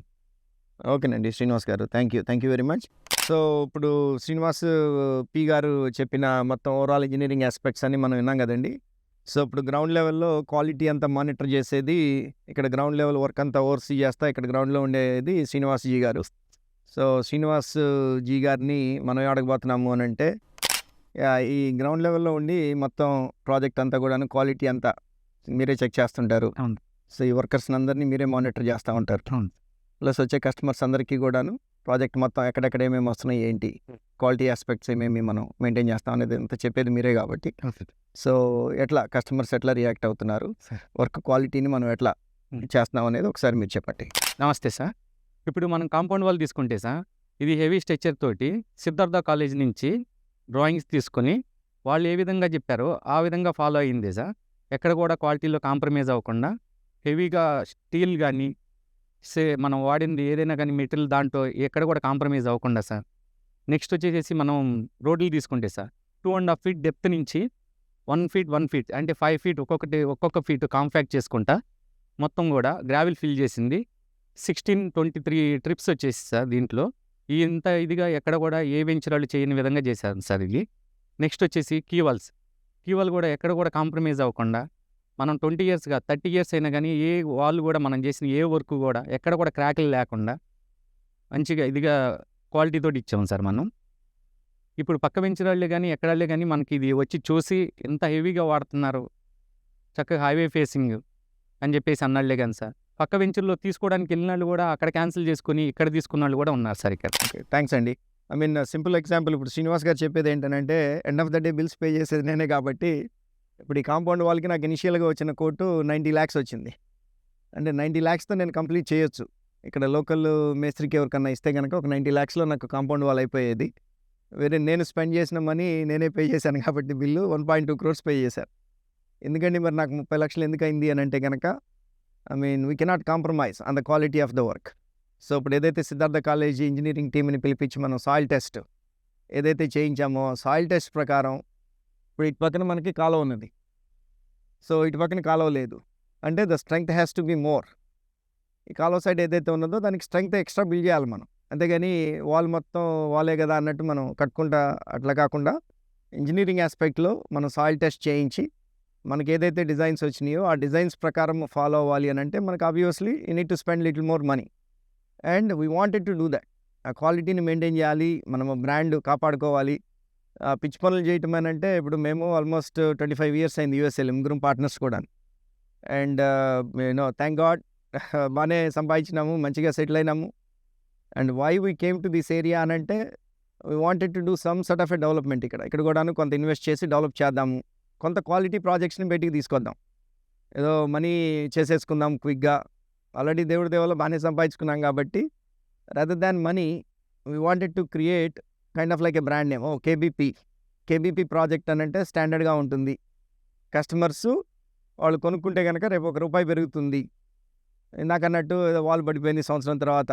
ఓకేనండి శ్రీనివాస్ గారు. Thank you very much. So, ఇప్పుడు శ్రీనివాస్ పి గారు చెప్పిన మొత్తం ఓవరాల్ ఇంజనీరింగ్ ఆస్పెక్ట్స్ అన్నీ మనం విన్నాం కదండి. సో, ఇప్పుడు గ్రౌండ్ లెవెల్‌లో క్వాలిటీ అంతా మానిటర్ చేసేది ఇక్కడ గ్రౌండ్ లెవెల్ వర్క్ అంతా ఓవర్సీ చేస్తా ఇక్కడ గ్రౌండ్‌లో ఉండేది శ్రీనివాస్ జీ గారు. సో, శ్రీనివాస్ జీ గారిని మనం ఏం అడగబోతున్నాము అని అంటే ఈ గ్రౌండ్ లెవెల్‌లో ఉండి మొత్తం ప్రాజెక్ట్ అంతా కూడాను క్వాలిటీ అంతా మీరే చెక్ చేస్తుంటారు. అవును. సో, ఈ వర్కర్స్‌ని అందరినీ మీరే మానిటర్ చేస్తూ ఉంటారు. అవును. ప్లస్ వచ్చే కస్టమర్స్ అందరికీ కూడాను ప్రాజెక్ట్ మొత్తం ఎక్కడెక్కడ ఏమేమి వస్తున్నాయి ఏంటి, క్వాలిటీ ఆస్పెక్ట్స్ ఏమేమి మనం మెయింటైన్ చేస్తాం అనేది అంతా చెప్పేది మీరే కాబట్టి. సో, ఎట్లా కస్టమర్స్ ఎట్లా రియాక్ట్ అవుతున్నారు, వర్క్ క్వాలిటీని మనం ఎట్లా చేస్తున్నాం అనేది ఒకసారి మీరు చెప్పండి. నమస్తే సార్. ఇప్పుడు మనం కాంపౌండ్ వాల్ తీసుకుంటే సార్, ఇది హెవీ స్ట్రక్చర్ తోటి సిద్ధార్థ కాలేజ్ నుంచి డ్రాయింగ్స్ తీసుకొని వాళ్ళు ఏ విధంగా చెప్పారో ఆ విధంగా ఫాలో అయ్యింది సార్. ఎక్కడ కూడా క్వాలిటీలో కాంప్రమైజ్ అవ్వకుండా హెవీగా స్టీల్ కానీ మనం వాడింది ఏదైనా కానీ మెటీరియల్ దాంట్లో ఎక్కడ కూడా కాంప్రమైజ్ అవ్వకుండా సార్. నెక్స్ట్ వచ్చేసి మనం రోడ్లు తీసుకుంటే సార్ 2.5 ఫీట్ డెప్త్ నుంచి 1 ఫీట్ అంటే 5 ఫీట్ ఒక్కొక్క ఫీట్ కాంపాక్ట్ చేసుకుంటా మొత్తం కూడా గ్రావెల్ ఫిల్ చేసింది. 16-23 ట్రిప్స్ వచ్చేసి సార్ దీంట్లో. ఇంత ఇదిగా ఎక్కడ కూడా ఏ వెంచరాలు చేయని విధంగా చేశారు సార్ ఇది. నెక్స్ట్ వచ్చేసి కీ వాల్ కూడా ఎక్కడ కూడా కాంప్రమైజ్ అవ్వకుండా మనం 20 ఇయర్స్గా 30 ఇయర్స్ అయినా కానీ ఏ వాల్ కూడా మనం చేసిన ఏ వర్క్ కూడా ఎక్కడ కూడా క్రాక్లు లేకుండా మంచిగా ఇదిగా క్వాలిటీతో ఇచ్చాము సార్ మనం. ఇప్పుడు పక్క వెంచరాళ్ళే కానీ ఎక్కడాళ్ళే కానీ మనకి ఇది వచ్చి చూసి ఎంత హెవీగా వాడుతున్నారు, చక్కగా హైవే ఫేసింగ్ అని చెప్పేసి అన్నాళ్లే కానీ సార్. పక్క వెంచర్లో తీసుకోవడానికి వెళ్ళిన వాళ్ళు కూడా అక్కడ క్యాన్సిల్ చేసుకుని ఇక్కడ తీసుకున్న వాళ్ళు కూడా ఉన్నారు సార్ ఇక్కడ. ఓకే, థ్యాంక్స్ అండి. ఐ మీన్ సింపుల్ ఎగ్జాంపుల్ ఇప్పుడు శ్రీనివాస్ గారు చెప్పేది ఏంటంటే end of the day bills pay చేసేది నేనే కాబట్టి ఇప్పుడు ఈ కాంపౌండ్ వాల్కి నాకు ఇనిషియల్గా వచ్చిన కోటు 90 lakhs వచ్చింది. అంటే 90 lakhsతో నేను కంప్లీట్ చేయొచ్చు. ఇక్కడ లోకల్ మేస్త్రికి ఎవరికన్నా ఇస్తే కనుక ఒక 90 lakhsలో నాకు కాంపౌండ్ వాల్ అయిపోయేది. వేరే నేను స్పెండ్ చేసిన మనీ నేనే పే చేశాను కాబట్టి బిల్లు 1.2 crores పే చేశారు. ఎందుకంటే మరి నాకు 30 lakhs ఎందుకు అయింది అని అంటే కనుక I mean we cannot compromise on the quality of the work. So, ఇప్పుడు ఏదైతే సిద్ధార్థ కాలేజీ ఇంజనీరింగ్ టీమ్ని పిలిపించి మనం సాయిల్ టెస్ట్ ఏదైతే చేయించామో సాయిల్ టెస్ట్ ప్రకారం ఇప్పుడు ఇటు పక్కన మనకి కాలువ ఉన్నది. సో, ఇటు పక్కన కాలువ లేదు అంటే the strength has to be more. ఈ కాలువ సైడ్ ఏదైతే ఉన్నదో దానికి స్ట్రెంగ్త్ ఎక్స్ట్రా బిల్డ్ చేయాలి మనం. అంతేగాని వాల్ మొత్తం వాలే కదా అన్నట్టు మనం కట్టుకుంటా అట్లా కాకుండా ఇంజనీరింగ్ ఆస్పెక్ట్లో మనం సాయిల్ టెస్ట్ చేయించి మనకి ఏదైతే డిజైన్స్ వచ్చినాయో ఆ డిజైన్స్ ప్రకారం ఫాలో అవ్వాలి అని అంటే మనకు obviously you need to spend little more money and we wanted to do that. ఆ క్వాలిటీని మెయింటైన్ చేయాలి, మనము బ్రాండ్ కాపాడుకోవాలి. పిచ్చి పనులు చేయటం అని అంటే ఇప్పుడు మేము ఆల్మోస్ట్ 25 years అయింది యూఎస్ఏలో, ముగ్గురం పార్ట్నర్స్ కూడా. అండ్ థ్యాంక్ గాడ్ బాగానే సంపాదించినాము, మంచిగా సెటిల్ అయినాము. And why we came to this area అని అంటే we wanted to do some sort of a development. ఇక్కడ కూడాను కొంత ఇన్వెస్ట్ చేసి డెవలప్ చేద్దాము, కొంత క్వాలిటీ ప్రాజెక్ట్స్ని బయటికి తీసుకొద్దాం. ఏదో మనీ చేసేసుకుందాం క్విక్గా, ఆల్రెడీ దేవుడి దేవలో బాగానే సంపాదించుకున్నాం కాబట్టి rather than money we wanted to create kind of like a brand name. KBP project అని అంటే స్టాండర్డ్గా ఉంటుంది. కస్టమర్స్ వాళ్ళు కొనుక్కుంటే కనుక రేపు ₹1 పెరుగుతుంది. ఇందాక అన్నట్టు ఏదో వాల్ పడిపోయింది సంవత్సరం తర్వాత,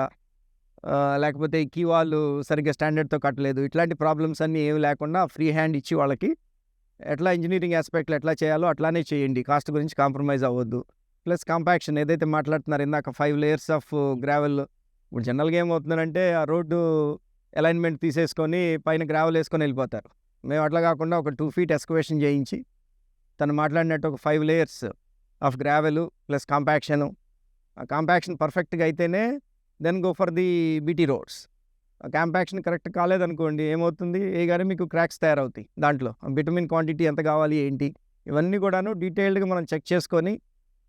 లేకపోతే ఈ కీ వాళ్ళు సరిగ్గా స్టాండర్డ్తో కట్టలేదు, ఇట్లాంటి ప్రాబ్లమ్స్ అన్నీ ఏమి లేకుండా ఫ్రీ హ్యాండ్ ఇచ్చి వాళ్ళకి ఎట్లా ఇంజనీరింగ్ ఆస్పెక్ట్లో ఎట్లా చేయాలో అట్లానే చేయండి, కాస్ట్ గురించి కాంప్రమైజ్ అవ్వద్దు. ప్లస్ కాంపాక్షన్ ఏదైతే మాట్లాడుతున్నారు ఇందాక 5 layers ఆఫ్ గ్రావెల్. ఇప్పుడు జనరల్గా ఏమవుతుందంటే ఆ రోడ్డు అలైన్మెంట్ తీసేసుకొని పైన గ్రావెల్ వేసుకొని వెళ్ళిపోతారు. మేము అట్లా కాకుండా ఒక 2 feet ఎస్కవేషన్ చేయించి తను మాట్లాడినట్టు ఒక 5 layers of gravel plus compaction. ఆ కాంపాక్షన్ పర్ఫెక్ట్గా అయితేనే then go for the BT roads. ఆ కాంపాక్షన్ కరెక్ట్ కాలేదనుకోండి ఏమవుతుంది, గానీ మీకు క్రాక్స్ తయారవుతాయి. దాంట్లో విటమిన్ క్వాంటిటీ ఎంత కావాలి ఏంటి ఇవన్నీ కూడాను డీటెయిల్డ్గా మనం చెక్ చేసుకొని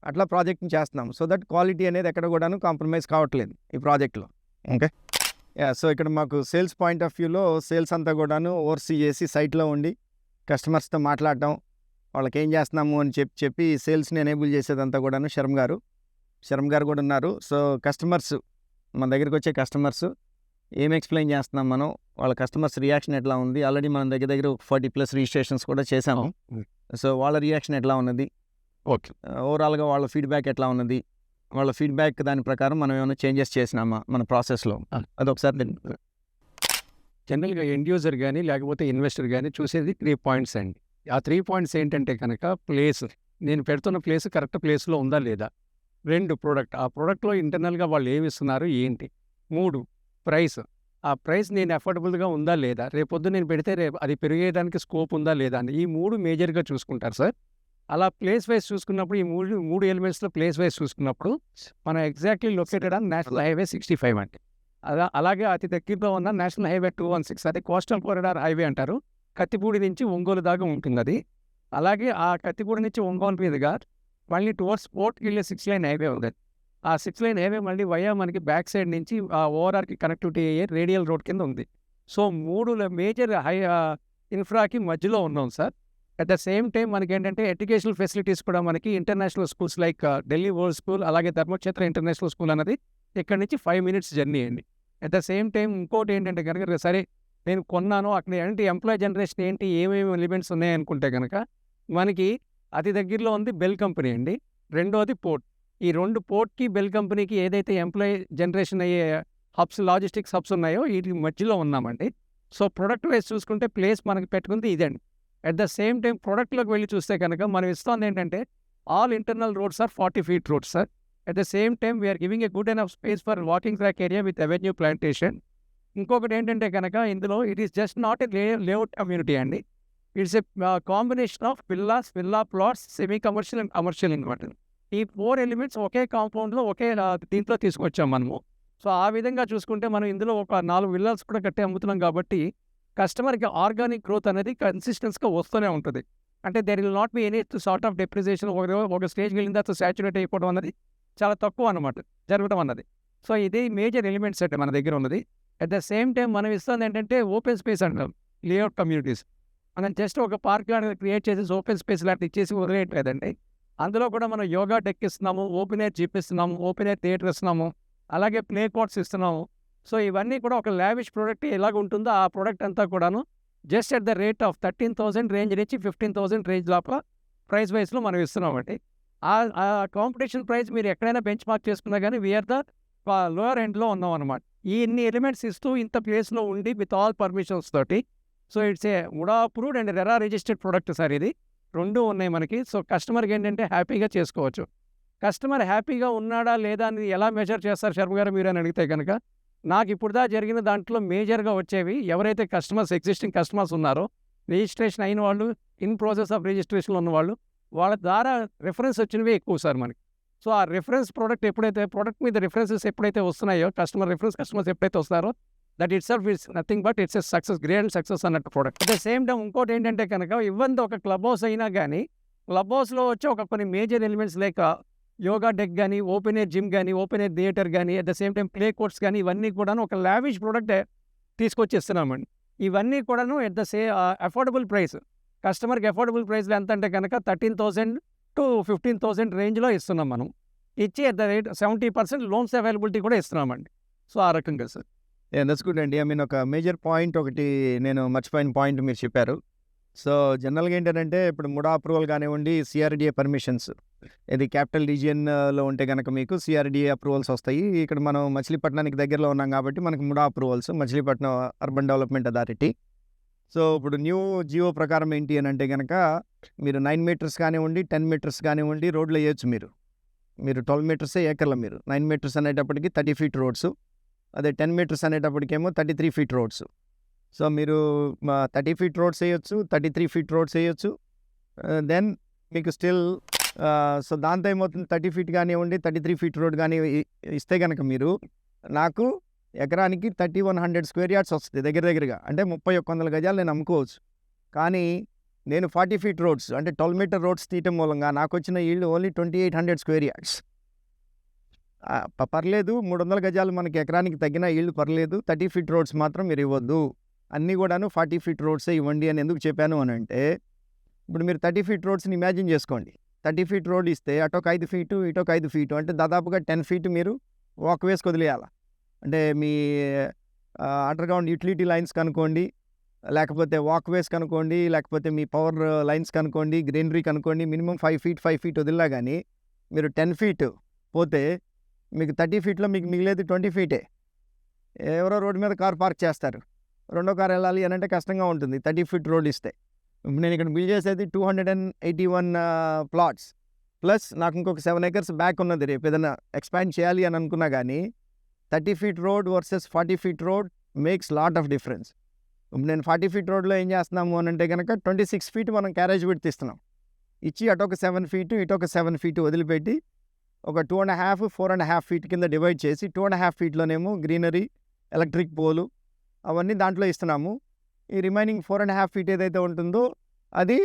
అట్లా ప్రాజెక్ట్ని చేస్తున్నాం. సో దట్ క్వాలిటీ అనేది ఎక్కడ కూడాను కాంప్రమైజ్ కావట్లేదు ఈ ప్రాజెక్ట్లో. ఓకే, సో ఇక్కడ మాకు సేల్స్ పాయింట్ ఆఫ్ వ్యూలో సేల్స్ అంతా కూడాను ఓవర్సీ చేసి సైట్లో ఉండి కస్టమర్స్తో మాట్లాడటం, వాళ్ళకి ఏం చేస్తున్నాము అని చెప్పి సేల్స్ని ఎనేబుల్ చేసేదంతా కూడాను శర్మ గారు కూడా ఉన్నారు. సో కస్టమర్స్ మన దగ్గరికి వచ్చే కస్టమర్స్ ఏం ఎక్స్ప్లెయిన్ చేస్తున్నాం మనం, వాళ్ళ కస్టమర్స్ రియాక్షన్ ఎట్లా ఉంది. ఆల్రెడీ మనం దగ్గర 40+ రిజిస్ట్రేషన్స్ కూడా చేసాము. సో వాళ్ళ రియాక్షన్ ఎట్లా ఉన్నది, ఓకే, ఓవరాల్గా వాళ్ళ ఫీడ్బ్యాక్ ఎట్లా ఉన్నది, వాళ్ళ ఫీడ్బ్యాక్ దాని ప్రకారం మనం ఏమైనా చేంజెస్ చేసినామా మన ప్రాసెస్లో, అదొకసారి. జనరల్గా ఎండ్ యూజర్ కానీ లేకపోతే ఇన్వెస్టర్ కానీ చూసేది 3 points అండి. ఆ 3 points ఏంటంటే కనుక ప్లేస్, నేను పెడుతున్న ప్లేస్ కరెక్ట్ ప్లేస్లో ఉందా లేదా. 2 ప్రోడక్ట్, ఆ ప్రోడక్ట్లో ఇంటర్నల్గా వాళ్ళు ఏమి ఇస్తున్నారు ఏంటి. 3 ప్రైస్, ఆ ప్రైస్ నేను అఫోర్డబుల్గా ఉందా లేదా, రేపొద్దు నేను పెడితే రేపు అది పెరిగేదానికి స్కోప్ ఉందా లేదా అని ఈ 3 మేజర్గా చూసుకుంటారు సార్. అలా ప్లేస్ వైజ్ చూసుకున్నప్పుడు ఈ మూడు ఎలిమెంట్స్లో ప్లేస్ వైజ్ చూసుకున్నప్పుడు మనం exactly located on national highway 65 అంటే. అలాగే అతి దగ్గరలో ఉన్న నేషనల్ హైవే 216, అదే కోస్టల్ కారిడార్ హైవే అంటారు. కత్తిపూడి నుంచి ఒంగోలు దాకా ఉంటుంది అది. అలాగే ఆ కత్తిపూడి నుంచి ఒంగోలు మీదుగా మళ్ళీ టువర్డ్స్ పోర్ట్కి వెళ్ళే 6 lane హైవే ఉంది. ఆ 6 lane హైవే మళ్ళీ వయా మనకి బ్యాక్ సైడ్ నుంచి ఆ ఓఆర్ఆర్కి కనెక్టివిటీ అయ్యే రేడియల్ రోడ్ కింద ఉంది. సో 3 మేజర్ ఇన్ఫ్రాకి మధ్యలో ఉన్నాం sir. At the same time మనకి ఏంటంటే ఎడ్యుకేషనల్ ఫెసిలిటీస్ కూడా మనకి international schools like Delhi world school, అలాగే ధర్మక్షేత్ర ఇంటర్నేషనల్ స్కూల్ అన్నది ఇక్కడ నుంచి 5 minutes జర్నీ అండి. అట్ ద సేమ్ టైం ఇంకోటి ఏంటంటే కనుక సరే నేను కొన్నాను అక్కడ ఏంటి ఎంప్లాయ్ జనరేషన్ ఏంటి ఏమేమి ఎలిమెంట్స్ ఉన్నాయనుకుంటే కనుక మనకి అతి దగ్గరలో ఉంది బెల్ కంపెనీ అండి. రెండోది పోర్ట్. ఈ 2 పోర్ట్కి బెల్ కంపెనీకి ఏదైతే ఎంప్లాయ్ జనరేషన్ అయ్యే హబ్స్, లాజిస్టిక్స్ హబ్స్ ఉన్నాయో వీటి మధ్యలో ఉన్నామండి. సో ప్రొడక్ట్ వైజ్ చూసుకుంటే ప్లేస్ మనకి పెట్టుకుంది ఇదండి. అట్ ద సేమ్ టైం ప్రొడక్ట్లోకి వెళ్ళి చూస్తే కనుక మనం ఇస్తుంది ఏంటంటే all internal roads are 40 feet roads sir. At the same time we're giving a good enough space for walking track area with avenue plantation. ఇంకొకటి ఏంటంటే కనుక ఇందులో it is just not a layout community అండి. It's a combination of villas, villa plots, semi commercial and commercial అనమాట. ఈ 4 elements ఒకే కాంపౌండ్లో ఒకే దీంట్లో తీసుకొచ్చాం మనము. సో ఆ విధంగా చూసుకుంటే మనం ఇందులో ఒక 4 villas కూడా కట్టి అమ్ముతున్నాం కాబట్టి కస్టమర్కి ఆర్గానిక్ గ్రోత్ అనేది కన్సిస్టెన్స్గా వస్తూనే ఉంటుంది. అంటే there will not be any sort of depreciation. ఒక స్టేజ్కి వెళ్ళిన తర్వాత సాచురేట్ అయిపోవడం అన్నది చాలా తక్కువ అనమాట జరగడం అన్నది. సో ఇది మేజర్ ఎలిమెంట్స్ అంటే మన దగ్గర ఉన్నది. అట్ ద సేమ్ టైం మనం ఇస్తుంది ఏంటంటే ఓపెన్ స్పేస్ అంటాం, లేఅవుట్ కమ్యూనిటీస్. మనం జస్ట్ ఒక పార్క్ లాంటిది క్రియేట్ చేసి ఓపెన్ స్పేస్ లాంటివి ఇచ్చేసి వదిలేయట్లేదండి. అందులో కూడా మనం యోగా డెక్ ఇస్తున్నాము, ఓపెన్ ఎయిర్ జిప్ ఇస్తున్నాము, ఓపెన్ ఎయిర్ థియేటర్ ఇస్తున్నాము, అలాగే ప్లే కోర్ట్స్ ఇస్తున్నాము. సో ఇవన్నీ కూడా ఒక లావిష్ ప్రోడక్ట్ ఎలాగ ఉంటుందో ఆ ప్రోడక్ట్ అంతా కూడాను just at the rate of 13,000 range నుంచి 15,000 రేంజ్ లోపల ప్రైస్ వైజ్లో మనం ఇస్తున్నామండి. ఆ కాంపిటీషన్ ప్రైస్ మీరు ఎక్కడైనా బెంచ్ మార్క్ చేసుకున్నా కానీ వీఆర్ ద లోయర్ ఎండ్లో ఉన్నాం అనమాట. ఈ ఇన్ని ఎలిమెంట్స్ ఇస్తూ ఇంత ప్లేస్లో ఉండి విత్ ఆల్ పర్మిషన్స్ తోటి. So it's a Uda approved and RERA registered product sir ఇది. 2 ఉన్నాయి మనకి. సో కస్టమర్కి ఏంటంటే హ్యాపీగా చేసుకోవచ్చు. కస్టమర్ హ్యాపీగా ఉన్నాడా లేదా అని ఎలా మెజర్ చేస్తారు శర్మ గారు మీరు అని అడిగితే కనుక నాకు ఇప్పుడుదా జరిగిన దాంట్లో మేజర్గా వచ్చేవి ఎవరైతే ఎగ్జిస్టింగ్ కస్టమర్స్ ఉన్నారో, రిజిస్ట్రేషన్ అయిన వాళ్ళు, ఇన్ ప్రాసెస్ ఆఫ్ రిజిస్ట్రేషన్లో ఉన్నవాళ్ళు, వాళ్ళ ద్వారా రిఫరెన్స్ వచ్చినవే ఎక్కువ సార్ మనకి. సో, ఆ రిఫరెన్స్ ప్రొడక్ట్ మీద రిఫరెన్సెస్ ఎప్పుడైతే వస్తున్నాయో కస్టమర్స్ ఎప్పుడైతే వస్తారో that itself it's nothing but it's a success, great success అన్నట్టు product. At the same time ఇంకోటి ఏంటంటే కనుక ఈవెన్ ఒక క్లబ్ హౌస్ అయినా కానీ క్లబ్ హౌస్‌లో వచ్చే ఒక కొన్ని major elements like yoga deck గానీ, ఓపెన్ ఎయిర్ జిమ్ గానీ, ఓపెన్ ఎయిర్ థియేటర్ గానీ, at the same time play courts గానీ ఇవన్నీ కూడాను ఒక లావిష్ ప్రొడక్టే తీసుకొచ్చి ఇస్తున్నామండి. ఇవన్నీ కూడాను ఎట్ ద అఫోర్డబుల్ ప్రైస్. కస్టమర్‌కి అఫోర్డబుల్ ప్రైస్‌లో ఎంత అంటే కనుక 13,000 to 15,000 రేంజ్‌లో ఇస్తున్నాం మనం. ఇచ్చి at the rate 70% loans availability కూడా ఇస్తున్నామండి. సో, ఆ రకంగా సార్. దట్స్ గుడ్ అండి. ఐ మీన్ ఒక మేజర్ పాయింట్ ఒకటి నేను మర్చిపోయిన పాయింట్ మీరు చెప్పారు. సో, జనరల్‌గా ఏంటంటే ఇప్పుడు ముడా అప్రూవల్ కానివ్వండి, సిఆర్‌డిఏ పర్మిషన్స్ ఇది క్యాపిటల్ రీజియన్‌లో ఉంటే గనక మీకు సిఆర్‌డిఏ అప్రూవల్స్ వస్తాయి. ఇక్కడ మనం మచిలీపట్నానికి దగ్గరలో ఉన్నాం కాబట్టి మనకు MUDA approvals, Machilipatnam urban development authority. So, ఇప్పుడు న్యూ జియో ప్రకారం ఏంటి అని అంటే గనక మీరు 9 మీటర్స్ కానివ్వండి, 10 మీటర్స్ కానివ్వండి రోడ్లు వేయొచ్చు మీరు. 12 మీటర్సే ఏకర్ల మీరు. 9 మీటర్స్ అనేటప్పటికి 30 ఫీట్ రోడ్స్. అదే 10 మీటర్స్ అనేటప్పటికేమో 33 ఫీట్ రోడ్స్. సో, మీరు 30 ఫీట్ రోడ్స్ వేయొచ్చు, 33 ఫీట్ రోడ్స్ వేయొచ్చు. దెన్ మీకు స్టిల్ సో, దాంతో ఏమవుతుంది 30 ఫీట్ కానివ్వండి, 33 ఫీట్ రోడ్ కానీ ఇస్తే గనక మీరు నాకు ఎకరానికి 3100 స్క్వేర్ యార్డ్స్ వస్తుంది దగ్గరగా. అంటే 3100 గజాలు నేను అమ్ముకోవచ్చు. కానీ నేను 40 ఫీట్ రోడ్స్ అంటే 12 మీటర్ రోడ్స్ తీయటం మూలంగా నాకు వచ్చిన ఈల్డ్ ఓన్లీ 2800 స్క్వేర్ యార్డ్స్. పర్లేదు 300 గజాలు మనకి ఎకరానికి తగ్గిన ఈల్డ్ పర్లేదు. 30 ఫీట్ రోడ్స్ మాత్రం మీరు ఇవ్వద్దు. అన్నీ కూడాను 40 ఫీట్ రోడ్సే ఇవ్వండి అని ఎందుకు చెప్పాను అని అంటే, ఇప్పుడు మీరు 30 ఫీట్ రోడ్స్ని ఇమాజిన్ చేసుకోండి. 30 ఫీట్ రోడ్ ఇస్తే అటొక 5 ఫీటు ఇటొక 5 ఫీటు అంటే దాదాపుగా 10 ఫీట్ మీరు వాక్ వేస్కి వదిలేయాలి. అంటే మీ అండర్గ్రౌండ్ యూటిలిటీ లైన్స్ కనుకోండి, లేకపోతే వాక్ వేస్ కనుకోండి, లేకపోతే మీ పవర్ లైన్స్ కనుకోండి, గ్రీనరీ కనుకోండి, మినిమం 5 ఫీట్ వదిలినా కానీ మీరు 10 ఫీట్ పోతే మీకు 30 ఫీట్లో మీకు మిగిలేది 20 ఫీటే. ఎవరో రోడ్డు మీద కారు పార్క్ చేస్తారు. రెండో కారు వెళ్ళాలి అని అంటే కష్టంగా ఉంటుంది 30 ఫీట్ రోడ్ ఇస్తే. ఇప్పుడు నేను ఇక్కడ బిల్డ్ చేసేది 281 ప్లాట్స్ ప్లస్ నాకు ఇంకొక 7 acres బ్యాక్ ఉన్నది. రేపు ఏదైనా ఎక్స్పాండ్ చేయాలి అని అనుకున్నా కానీ 30 feet road versus 40 feet road makes lot of difference. ఇప్పుడు నేను 40 ఫీట్ రోడ్లో ఏం చేస్తున్నాము అని అంటే కనుక 26 ఫీట్ మనం క్యారేజ్ విడ్త్ ఇస్తున్నాం. ఇచ్చి అటొక 7 ఫీటు ఇటొక 7 ఫీటు వదిలిపెట్టి ఒక 2.5 4.5 ఫీట్ కింద డివైడ్ చేసి 2.5 ఫీట్లోనేమో గ్రీనరీ, ఎలక్ట్రిక్ పోలు అవన్నీ దాంట్లో ఇస్తున్నాము. ఈ రిమైనింగ్ 4.5 ఫీట్ ఏదైతే ఉంటుందో అది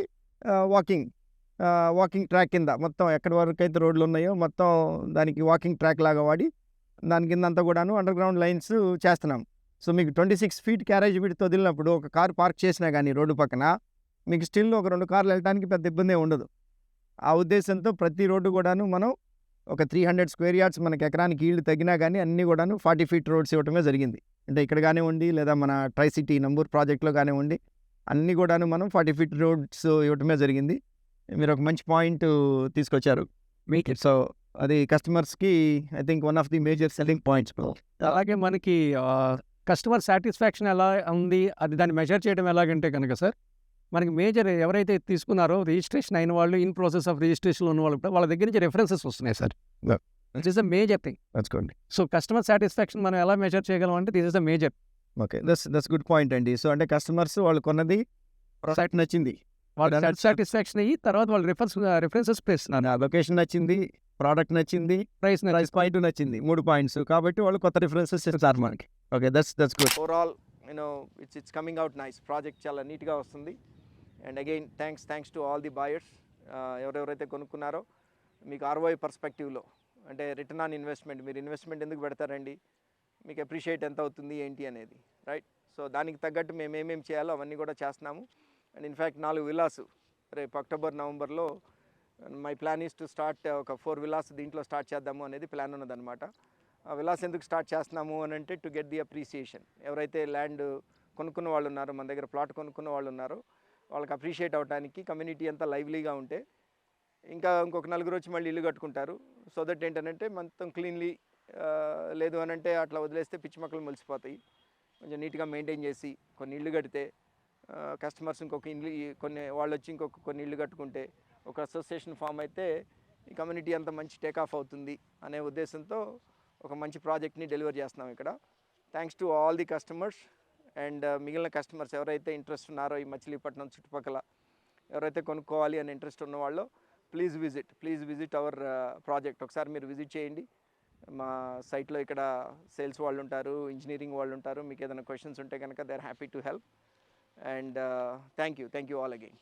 వాకింగ్ ట్రాక్ కింద మొత్తం ఎక్కడి వరకు అయితే రోడ్లు ఉన్నాయో మొత్తం దానికి వాకింగ్ ట్రాక్ లాగా వాడి దాని కింద అంతా కూడాను అండర్గ్రౌండ్ లైన్స్ చేస్తున్నాం. సో, మీకు 26 ఫీట్ క్యారేజ్ విడ్త్ వదిలినప్పుడు ఒక కారు పార్క్ చేసినా కానీ రోడ్డు పక్కన మీకు స్టిల్ ఒక 2 కార్లు వెళ్ళడానికి పెద్ద ఇబ్బంది ఉండదు. ఆ ఉద్దేశంతో ప్రతి రోడ్డు కూడాను మనం ఒక 300 స్క్వేర్ యార్డ్స్ మనకి ఎకరానికి ఈల్డ్ తగ్గినా కానీ అన్నీ కూడాను 40 ఫీట్ రోడ్స్ ఇవ్వటమే జరిగింది. అంటే ఇక్కడ కానివ్వండి లేదా మన ట్రై సిటీ నంబూర్ ప్రాజెక్ట్లో కానివ్వండి అన్నీ కూడాను మనం 40 ఫీట్ రోడ్స్ ఇవ్వటమే జరిగింది. మీరు ఒక మంచి పాయింట్ తీసుకొచ్చారు. సో, అది కస్టమర్స్కి I think one of the major selling points. అలాగే మనకి కస్టమర్ సాటిస్ఫాక్షన్ ఎలా ఉంది అది దాన్ని మెజర్ చేయడం ఎలాగంటే కనుక సార్, మనకి మేజర్ ఎవరైతే తీసుకున్నారో రిజిస్ట్రేషన్ అయిన వాళ్ళు, ఇన్ ప్రాసెస్ ఆఫ్ రిజిస్ట్రేషన్ ఉన్న వాళ్ళు కూడా వాళ్ళ దగ్గర నుంచి రెఫరెన్సెస్ వస్తున్నాయి sir. This is a major thing. నచ్చుకోండి. సో, కస్టమర్ సాటిస్ఫాక్షన్ మనం ఎలా మెజర్ చేయగలం అంటే this is a major. Okay, that's good point అండి. సో, అంటే కస్టమర్స్ వాళ్ళు కొన్నది ప్రోడక్ట్ నచ్చింది, వాళ్ళ సాటిస్ఫాక్షన్ అయ్యి తర్వాత వాళ్ళు రిఫరెన్సెస్ ఇస్తున్నారు. లొకేషన్ నచ్చింది, ప్రోడక్ట్ నచ్చింది, ప్రైస్ ప్రైస్ పాయింట్ నచ్చింది, 3 పాయింట్స్ కాబట్టి వాళ్ళు కొత్త రిఫరెన్సెస్ ఇస్తారు మనకి. Okay, that's good. Overall it's coming out nice. Project చాలా నీట్గా వస్తుంది. And again thanks to all the buyers. ఎవరెవరైతే కొనుక్కున్నారో మీకు ROI పర్స్పెక్టివ్లో అంటే రిటర్న్ ఆన్ ఇన్వెస్ట్మెంట్, మీరు ఇన్వెస్ట్మెంట్ ఎందుకు పెడతారండి, మీకు అప్రిషియేట్ ఎంత అవుతుంది ఏంటి అనేది, రైట్? సో, దానికి తగ్గట్టు మేము ఏమేమి చేయాలో అవన్నీ కూడా చేస్తున్నాము. అండ్ ఇన్ఫ్యాక్ట్ 4 విల్లాస్ రేపు అక్టోబర్ నవంబర్లో my plan is to start ఒక 4 విల్లాస్ దీంట్లో స్టార్ట్ చేద్దాము అనేది ప్లాన్ ఉన్నదనమాట. ఆ విల్లాస్ ఎందుకు స్టార్ట్ చేస్తున్నాము అని అంటే టు గెట్ ది అప్రిసియేషన్. ఎవరైతే ల్యాండ్ కొనుక్కున్న వాళ్ళు ఉన్నారో, మన దగ్గర ప్లాట్ కొనుక్కున్న వాళ్ళు ఉన్నారో వాళ్ళకి అప్రిషియేట్ అవ్వడానికి, కమ్యూనిటీ అంతా లైవ్లీగా ఉంటే ఇంకొక 4 వచ్చి మళ్ళీ ఇల్లు కట్టుకుంటారు. సో దట్ ఏంటంటే మొత్తం క్లీన్లీ, లేదు అని అంటే అట్లా వదిలేస్తే పిచ్చి మొక్కలు మొలిసిపోతాయి. కొంచెం నీట్గా మెయింటైన్ చేసి కొన్ని ఇల్లు కడితే కస్టమర్స్ ఇంకొక ఇల్లు, వాళ్ళు వచ్చి కొన్ని ఇల్లు కట్టుకుంటే ఒక అసోసియేషన్ ఫామ్ అయితే ఈ కమ్యూనిటీ అంతా మంచి టేకాఫ్ అవుతుంది అనే ఉద్దేశంతో ఒక మంచి ప్రాజెక్ట్ని డెలివర్ చేస్తున్నాం ఇక్కడ. Thanks to all the customers. And మిగిలిన కస్టమర్స్ ఎవరైతే ఇంట్రెస్ట్ ఉన్నారో ఈ మచిలీపట్నం చుట్టుపక్కల ఎవరైతే కొనుక్కోవాలి అని ఇంట్రెస్ట్ ఉన్నవాళ్ళో ప్లీజ్ విజిట్ అవర్ ప్రాజెక్ట్. ఒకసారి మీరు విజిట్ చేయండి. మా సైట్లో ఇక్కడ సేల్స్ వాళ్ళు ఉంటారు, ఇంజనీరింగ్ వాళ్ళు ఉంటారు. మీకు ఏదైనా క్వశ్చన్స్ ఉంటే కనుక they are happy to help. And thank you all again.